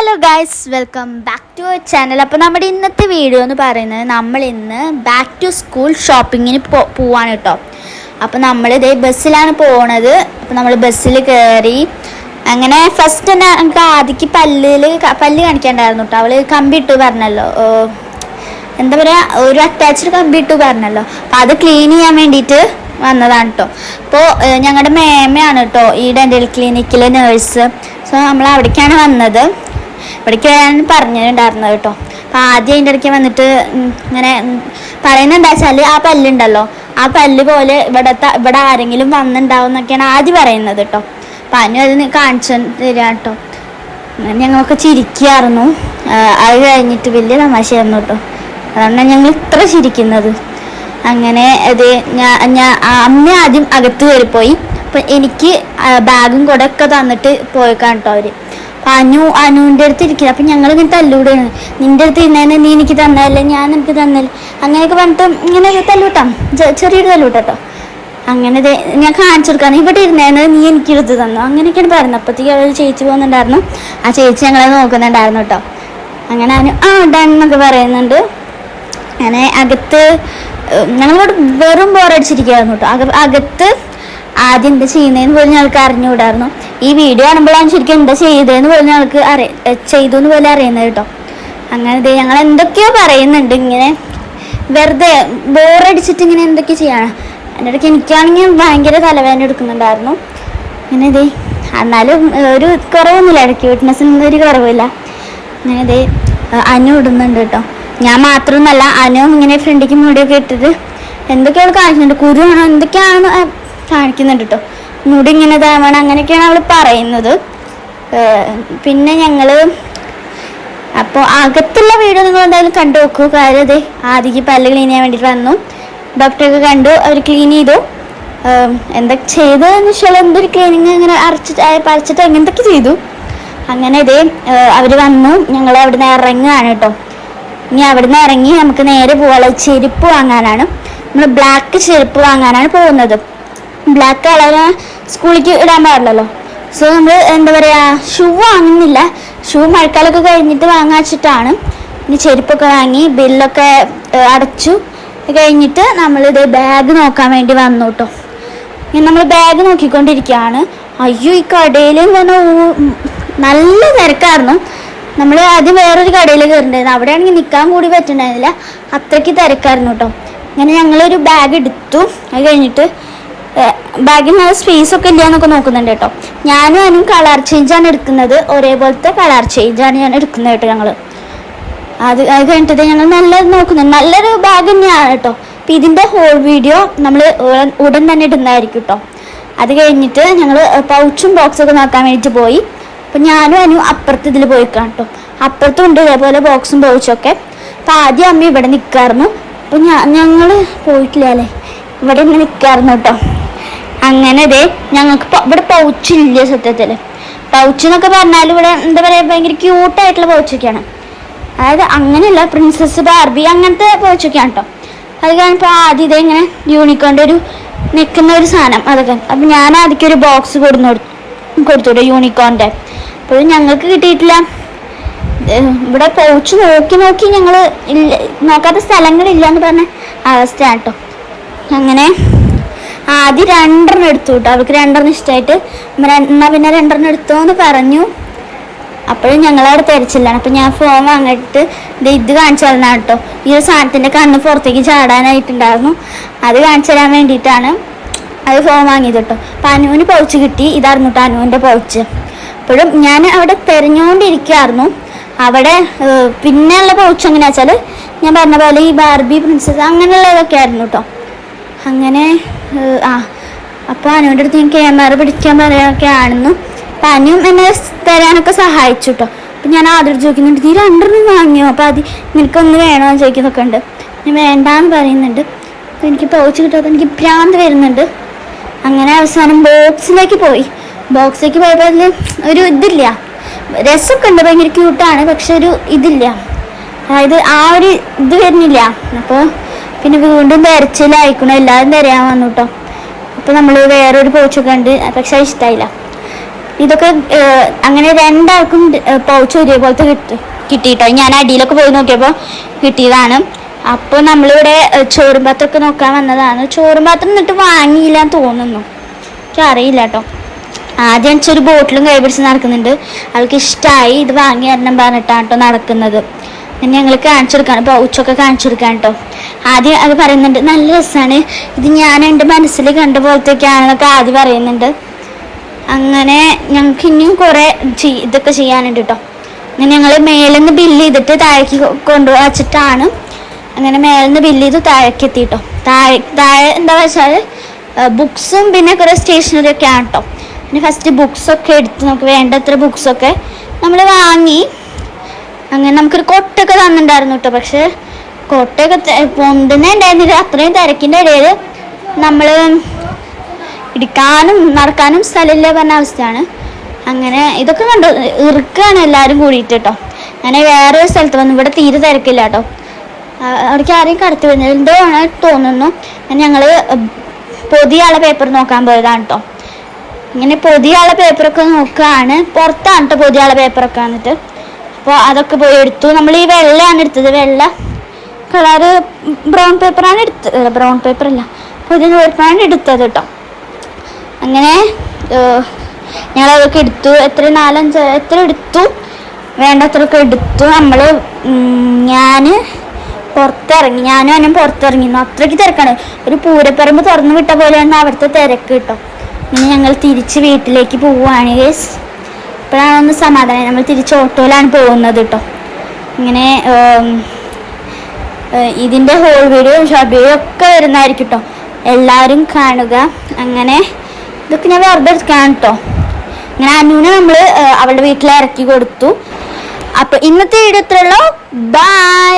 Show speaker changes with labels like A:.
A: Hello guys, welcome back to our channel. അപ്പോൾ നമ്മുടെ ഇന്നത്തെ വീഡിയോ എന്ന് പറയുന്നത് നമ്മൾ ഇന്ന് ബാക്ക് ടു സ്കൂൾ ഷോപ്പിങ്ങിന് പോവാണ് കേട്ടോ. അപ്പോൾ നമ്മൾ ഇതേ ബസ്സിലാണ് പോണത്. അപ്പോൾ നമ്മൾ ബസ്സിൽ കയറി അങ്ങനെ ഫസ്റ്റ് തന്നെ നമുക്ക് ആദ്യക്ക് പല്ല് കാണിക്കാണ്ടായിരുന്നു കേട്ടോ. അവൾ കമ്പി ഇട്ടു പറഞ്ഞല്ലോ, എന്താ പറയുക, ഒരു അറ്റാച്ച്ഡ് കമ്പി ഇട്ടു പറഞ്ഞല്ലോ. അപ്പോൾ അത് ക്ലീൻ ചെയ്യാൻ വേണ്ടിയിട്ട് വന്നതാണ് കേട്ടോ. അപ്പോൾ ഞങ്ങളുടെ മേമയാണ് കേട്ടോ ഈ ഡെൻ്റൽ ക്ലിനിക്കിലെ നേഴ്സ്. സോ നമ്മൾ അവിടേക്കാണ് വന്നത്. ഇവിടേക്ക് ഞാൻ പറഞ്ഞിട്ടുണ്ടായിരുന്നത് കേട്ടോ. അപ്പോൾ ആദ്യം അതിൻ്റെ ഇടയ്ക്ക് വന്നിട്ട് ഇങ്ങനെ പറയുന്നത് എന്താ വെച്ചാൽ, ആ പല്ലുണ്ടല്ലോ, ആ പല്ല് പോലെ ഇവിടെ ആരെങ്കിലും വന്നിട്ടുണ്ടാവും എന്നൊക്കെയാണ് ആദ്യം പറയുന്നത് കേട്ടോ. അപ്പം അനു അത് കാണിച്ചു തരാം കേട്ടോ. ഞങ്ങളൊക്കെ ചിരിക്കായിരുന്നു. അത് കഴിഞ്ഞിട്ട് വലിയ തമാശയായിരുന്നു കേട്ടോ. അതുകൊണ്ടാണ് ഞങ്ങൾ ഇത്ര ചിരിക്കുന്നത്. അങ്ങനെ അത് അമ്മ ആദ്യം അകത്ത് കയറിപ്പോയി. അപ്പം എനിക്ക് ബാഗും കൂടെ ഒക്കെ തന്നിട്ട് പോയേക്കാണ് കേട്ടോ അവർ. അപ്പം അനുവിൻ്റെ അടുത്ത് ഇരിക്കുന്നത്. അപ്പം ഞങ്ങൾ ഇങ്ങനെ തല്ലൂടെയാണ്, നിൻ്റെ അടുത്ത് ഇരുന്നേനെ നീ എനിക്ക് തന്നല്ലേ, ഞാൻ നിനക്ക് തന്നല്ലേ, അങ്ങനെയൊക്കെ പറഞ്ഞിട്ട് ഇങ്ങനെ തല്ലൂട്ടാം, ചെറിയൊരു തല്ലൂട്ടോ. അങ്ങനെ ഞാൻ കാണിച്ചു കൊടുക്കാണ്, ഇവിടെ ഇരുന്നേനെ നീ എനിക്ക് എടുത്ത് തന്നു, അങ്ങനെയൊക്കെയാണ് പറയുന്നത്. അപ്പോഴത്തേക്ക് അവർ ചേച്ചി പോകുന്നുണ്ടായിരുന്നു. ആ ചേച്ചി ഞങ്ങളെ നോക്കുന്നുണ്ടായിരുന്നു കേട്ടോ. അങ്ങനെ ഡൺ എന്നൊക്കെ പറയുന്നുണ്ട്. അങ്ങനെ അകത്ത് ഞങ്ങളിവിടെ വെറും ബോറടിച്ചിരിക്കുകയായിരുന്നു കേട്ടോ. അകത്ത് ആദ്യം എന്താ ചെയ്യുന്നതെന്ന് പോലും ഞങ്ങൾക്ക് അറിഞ്ഞുകൂടായിരുന്നു. ഈ വീഡിയോ കാണുമ്പോഴാണ് ശരിക്കും എന്താ ചെയ്തതെന്ന് പോലും ഞങ്ങൾക്ക് ചെയ്തു എന്ന് പോലും അറിയുന്നത് കേട്ടോ. അങ്ങനെ ഞങ്ങൾ എന്തൊക്കെയോ പറയുന്നുണ്ട്, ഇങ്ങനെ വെറുതെ ബോറടിച്ചിട്ട് ഇങ്ങനെ എന്തൊക്കെ ചെയ്യണം. അതിൻ്റെ ഇടയ്ക്ക് എനിക്കാണെങ്കിൽ ഭയങ്കര തലവേദന എടുക്കുന്നുണ്ടായിരുന്നു. അങ്ങനെ എന്നാലും ഒരു കുറവൊന്നുമില്ല, ഇടയ്ക്ക് വിറ്റ്നസ്സിനൊന്നും ഒരു കുറവില്ല. അങ്ങനെ അനു ഇടുന്നുണ്ട് കേട്ടോ. ഞാൻ മാത്രമൊന്നുമല്ല, അനുവും ഇങ്ങനെ ഫ്രണ്ടിക്ക് മുടിയൊക്കെ ഇട്ടിട്ട് എന്തൊക്കെയാണ് കാണിക്കുന്നുണ്ട്, കുരുവാണോ എന്തൊക്കെയാണെന്ന് കാണിക്കുന്നുണ്ട് കേട്ടോ. മുടി ഇങ്ങനെ ഇതാവണം അങ്ങനെയൊക്കെയാണ് അവൾ പറയുന്നത്. പിന്നെ ഞങ്ങൾ അപ്പോൾ അകത്തുള്ള വീഡിയോ നിങ്ങൾ എന്തായാലും കണ്ടു നോക്കൂ. കാര്യം അതെ ആദ്യം പല്ല് ക്ലീൻ ചെയ്യാൻ വേണ്ടിയിട്ട് വന്നു. ഡോക്ടറൊക്കെ കണ്ടു, അവർ ക്ലീൻ ചെയ്തു. എന്തൊക്കെ ചെയ്തതെന്ന് വെച്ചാൽ എന്തൊരു ക്ലീനിങ് ഇങ്ങനെ പറിച്ചിട്ട് എന്തൊക്കെ ചെയ്തു. അങ്ങനെ അവർ വന്നു. ഞങ്ങൾ അവിടെ നിന്ന് ഇറങ്ങുകയാണ് കേട്ടോ. ഇനി അവിടെ നിന്ന് ഇറങ്ങി നമുക്ക് നേരെ പോകാനുള്ള ചെരുപ്പ് വാങ്ങാനാണ്. നമ്മൾ ബ്ലാക്ക് ചെരുപ്പ് വാങ്ങാനാണ് പോകുന്നത്. ബ്ലാക്ക് കളർ സ്കൂളിലേക്ക് ഇടാൻ പാടില്ലല്ലോ. സോ നമ്മൾ എന്താ പറയുക, ഷൂ വാങ്ങുന്നില്ല. ഷൂ മഴക്കാലമൊക്കെ കഴിഞ്ഞിട്ട് വാങ്ങാച്ചിട്ടാണ്. ഇനി ചെരുപ്പൊക്കെ വാങ്ങി ബില്ലൊക്കെ അടച്ചു കഴിഞ്ഞിട്ട് നമ്മളിത് ബാഗ് നോക്കാൻ വേണ്ടി വന്നു കേട്ടോ. ഇനി നമ്മൾ ബാഗ് നോക്കിക്കൊണ്ടിരിക്കുകയാണ്. അയ്യോ, ഈ കടയിൽ നല്ല തിരക്കായിരുന്നു. നമ്മൾ ആദ്യം വേറൊരു കടയിൽ കയറിണ്ടായിരുന്നു. അവിടെ ആണെങ്കിൽ നിൽക്കാൻ കൂടി പറ്റുന്നുണ്ടായിരുന്നില്ല, അത്രയ്ക്ക് തിരക്കായിരുന്നു കേട്ടോ. അങ്ങനെ ഞങ്ങളൊരു ബാഗ് എടുത്തു. അത് കഴിഞ്ഞിട്ട് ബാഗിൽ നല്ല സ്പേസ് ഒക്കെ ഇല്ല എന്നൊക്കെ നോക്കുന്നുണ്ട് കേട്ടോ. ഞാനും അതിനും കളർ ചേഞ്ചാണ് എടുക്കുന്നത്, ഒരേപോലത്തെ കളർ ചേഞ്ചാണ് ഞാൻ എടുക്കുന്നത് കേട്ടോ. ഞങ്ങൾ അത് കഴിഞ്ഞിട്ട് ഞങ്ങൾ നല്ലത് നോക്കുന്നുണ്ട്. നല്ലൊരു ബാഗ് തന്നെയാണ് കേട്ടോ. അപ്പം ഇതിൻ്റെ ഹോൾ വീഡിയോ നമ്മൾ ഉടൻ തന്നെ ഇടുന്നതായിരിക്കും കേട്ടോ. അത് കഴിഞ്ഞിട്ട് ഞങ്ങൾ പൗച്ചും ബോക്സൊക്കെ നോക്കാൻ വേണ്ടിയിട്ട് പോയി. അപ്പം ഞാനും അനു അപ്പുറത്ത് ഇതിൽ പോയി കേട്ടോ. അപ്പുറത്തും ഉണ്ട് ഇതേപോലെ ബോക്സും പൗച്ചൊക്കെ. അപ്പം ആദ്യം അമ്മ ഇവിടെ നിൽക്കായിരുന്നു. അപ്പം ഞങ്ങൾ പോയിട്ടില്ല അല്ലേ, ഇവിടെ ഇങ്ങനെ നിൽക്കായിരുന്നു കേട്ടോ. അങ്ങനെ ഞങ്ങൾക്ക് ഇവിടെ പൗച്ചില്ല സത്യത്തിൽ. പൗച്ച് എന്നൊക്കെ പറഞ്ഞാൽ ഇവിടെ എന്താ പറയുക, ഭയങ്കര ക്യൂട്ടായിട്ടുള്ള പൗച്ചൊക്കെയാണ്. അതായത് അങ്ങനെയല്ല, പ്രിൻസസ് ബാർബി അങ്ങനത്തെ പൗച്ചൊക്കെയാണ് കേട്ടോ. അത് കഴിഞ്ഞപ്പോൾ ആദ്യം ഇങ്ങനെ യൂണിക്കോണിൻ്റെ ഒരു നിൽക്കുന്ന ഒരു സാധനം അതൊക്കെ. അപ്പം ഞാൻ ആദ്യം ഒരു ബോക്സ് കൊടുത്തു യൂണിക്കോണിൻ്റെ. അപ്പോഴും ഞങ്ങൾക്ക് കിട്ടിയിട്ടില്ല. ഇവിടെ പൗച്ച് നോക്കി ഞങ്ങൾ നോക്കാത്ത സ്ഥലങ്ങളില്ല എന്ന് പറഞ്ഞ അവസ്ഥയാണ് കേട്ടോ. അങ്ങനെ ആദ്യം 2 എടുത്തു കേട്ടോ. അവർക്ക് 2 ഇഷ്ടമായിട്ട് എന്നാൽ പിന്നെ 2 എടുത്തോ എന്ന് പറഞ്ഞു. അപ്പോഴും ഞങ്ങളവിടെ തിരച്ചില്ലാണ്. അപ്പം ഞാൻ ഫോൺ വാങ്ങിയിട്ട് ഇത് കാണിച്ചു തരണം കേട്ടോ. ഈ ഒരു സാധനത്തിൻ്റെ കണ്ണ് പുറത്തേക്ക് ചാടാനായിട്ടുണ്ടായിരുന്നു, അത് കാണിച്ചു തരാൻ വേണ്ടിയിട്ടാണ് അത് ഫോൺ വാങ്ങിയത് കേട്ടോ. അപ്പം അനുവിന് പൗച്ച് കിട്ടി. ഇതായിരുന്നു കേട്ടോ അനുവിൻ്റെ പൗച്ച്. അപ്പോഴും ഞാൻ അവിടെ തിരഞ്ഞുകൊണ്ടിരിക്കുകയായിരുന്നു. അവിടെ പിന്നെയുള്ള പൗച്ച് എങ്ങനെയാ വെച്ചാൽ ഞാൻ പറഞ്ഞ പോലെ ഈ ബാർബി പ്രിൻസസ് അങ്ങനെയുള്ളതൊക്കെ ആയിരുന്നു കേട്ടോ. അങ്ങനെ അപ്പോൾ അനുവിൻ്റെ അടുത്ത് ഞാൻ ക്യാമറ പിടിക്കാൻ പറയാനൊക്കെ ആണെന്നു. അപ്പം അനുവും എന്നെ തരാനൊക്കെ സഹായിച്ചു കേട്ടോ. അപ്പം ഞാൻ ആദ്യം ചോദിക്കുന്നുണ്ട്, നീ 2 വാങ്ങിയോ? അപ്പോൾ അത് നിനക്കൊന്ന് വേണമെന്ന് ചോദിക്കുന്നൊക്കെ ഉണ്ട്. ഞാൻ വേണ്ടാന്ന് പറയുന്നുണ്ട്. അപ്പോൾ എനിക്ക് പൗച്ച് കിട്ടാതെ എനിക്ക് ഭ്രാന്ത് വരുന്നുണ്ട്. അങ്ങനെ അവസാനം ബോക്സിലേക്ക് പോയപ്പോൾ അതിൽ ഒരു ഇതില്ല, രസമൊക്കെ ഉണ്ട്, ഭയങ്കര ക്യൂട്ടാണ്, പക്ഷെ ഒരു ഇതില്ല, അതായത് ആ ഒരു ഇത് വരുന്നില്ല. അപ്പോൾ പിന്നെ വീണ്ടും തെരച്ചിലായിക്കണം, എല്ലാവരും തിരയാൻ വന്നു കേട്ടോ. അപ്പോൾ നമ്മൾ വേറൊരു പൗച്ചൊക്കെ ഉണ്ട്, പക്ഷെ അത് ഇഷ്ടമായില്ല. ഇതൊക്കെ അങ്ങനെ രണ്ടാൾക്കും പൗച്ച് ഒരേപോലത്തെ കിട്ടിയിട്ടോ. ഞാൻ അടിയിലൊക്കെ പോയി നോക്കിയപ്പോൾ കിട്ടിയതാണ്. അപ്പോൾ നമ്മളിവിടെ ചോറും പാത്രമൊക്കെ നോക്കാൻ വന്നതാണ്. ചോറും പാത്രം എന്നിട്ട് വാങ്ങിയില്ല എന്ന് തോന്നുന്നു, എനിക്ക് അറിയില്ല കേട്ടോ. ആദ്യം വെച്ചൊരു ബോട്ടിലും കൈപിടിച്ച് നടക്കുന്നുണ്ട്. അവൾക്ക് ഇഷ്ടമായി, ഇത് വാങ്ങി തരണം പറഞ്ഞിട്ടാണ് കേട്ടോ നടക്കുന്നത്. പിന്നെ ഞങ്ങൾ കാണിച്ചെടുക്കാണ്, പൗച്ചൊക്കെ കാണിച്ചെടുക്കാൻ കേട്ടോ. ആദ്യം അത് പറയുന്നുണ്ട് നല്ല രസമാണ്, ഇത് ഞാൻ എൻ്റെ മനസ്സിൽ കണ്ട പോലത്തേക്കാണെന്നൊക്കെ ആദ്യം പറയുന്നുണ്ട്. അങ്ങനെ ഞങ്ങൾക്ക് ഇനിയും കുറേ ഇതൊക്കെ ചെയ്യാനുണ്ട് കേട്ടോ. അങ്ങനെ ഞങ്ങൾ മേലെന്ന് ബില്ല് ചെയ്തിട്ട് താഴേക്ക് കൊണ്ടുവച്ചിട്ടാണ് അങ്ങനെ മേലെന്ന് ബില്ല് ചെയ്ത് താഴേക്ക് എത്തിയിട്ടോ. താഴെ എന്താ വെച്ചാൽ ബുക്സും പിന്നെ കുറേ സ്റ്റേഷനറി ഒക്കെ ആണ് കേട്ടോ. പിന്നെ ഫസ്റ്റ് ബുക്സൊക്കെ എടുത്ത് നമുക്ക് വേണ്ടത്ര ബുക്സൊക്കെ നമ്മൾ വാങ്ങി. അങ്ങനെ നമുക്കൊരു കൊട്ടൊക്കെ തന്നിട്ടുണ്ടായിരുന്നു കേട്ടോ. പക്ഷെ കൊട്ടയൊക്കെ പൊന്തുന്നേ ഉണ്ടായിരുന്നില്ല, അത്രയും തിരക്കിൻ്റെ ഇടയിൽ നമ്മൾ ഇടിക്കാനും നടക്കാനും സ്ഥലമില്ല പറഞ്ഞ അവസ്ഥയാണ്. അങ്ങനെ ഇതൊക്കെ കണ്ടു ഇറുക്കാണ് എല്ലാവരും കൂടിയിട്ട് കേട്ടോ. അങ്ങനെ വേറെ ഒരു സ്ഥലത്ത് വന്നു, ഇവിടെ തീരെ തിരക്കില്ല കേട്ടോ. അവിടേക്ക് ആരെയും കടത്തി വരുന്നത് എന്തോ ആണ് തോന്നുന്നു. ഞങ്ങൾ പൊതിയുള്ള പേപ്പർ നോക്കാൻ പോയതാണ് കേട്ടോ. ഇങ്ങനെ പൊതിയുള്ള പേപ്പറൊക്കെ നോക്കുകയാണ്, പുറത്താണ് കേട്ടോ പൊതിയുള്ള പേപ്പറൊക്കെ വന്നിട്ട്. അപ്പോൾ അതൊക്കെ പോയി എടുത്തു. നമ്മൾ ഈ വെള്ളയാണ് എടുത്തത്, വെള്ള കളറ് ബ്രൗൺ പേപ്പറാണ് എടുത്തത്, ബ്രൗൺ പേപ്പറല്ല പൊതി പേപ്പറാണ് എടുത്തത് കേട്ടോ. അങ്ങനെ ഞങ്ങളതൊക്കെ എടുത്തു. എത്ര എടുത്തു, വേണ്ടത്രയൊക്കെ എടുത്തു. നമ്മൾ ഞാനും അവനും പുറത്തിറങ്ങി. അത്രയ്ക്ക് തിരക്കാണ്, ഒരു പൂരപ്പറമ്പ് തുറന്നു വിട്ട പോലെയാണ് അവിടുത്തെ തിരക്ക് കേട്ടോ. ഇനി ഞങ്ങൾ തിരിച്ച് വീട്ടിലേക്ക് പോവുകയാണ് ഗൈസ്. ഇപ്പോഴാണ് ഒന്ന് സമാധാനം, നമ്മൾ തിരിച്ച് ഓട്ടോയിലാണ് പോകുന്നത് കേട്ടോ. ഇങ്ങനെ ഇതിൻ്റെ ഹോൾ വീഡിയോ ഷോർട്ട് വീഡിയോ ഒക്കെ വരുന്നതായിരിക്കും കേട്ടോ, എല്ലാവരും കാണുക. അങ്ങനെ ഇതൊക്കെ ഞാൻ വെറുതെ എടുക്കാൻ കേട്ടോ. അങ്ങനെ അനുവിനെ നമ്മൾ അവളുടെ വീട്ടിൽ ഇറക്കി കൊടുത്തു. അപ്പോൾ ഇന്നത്തെ വീഡിയോ ഇത്രയുള്ളൂ. ബൈ.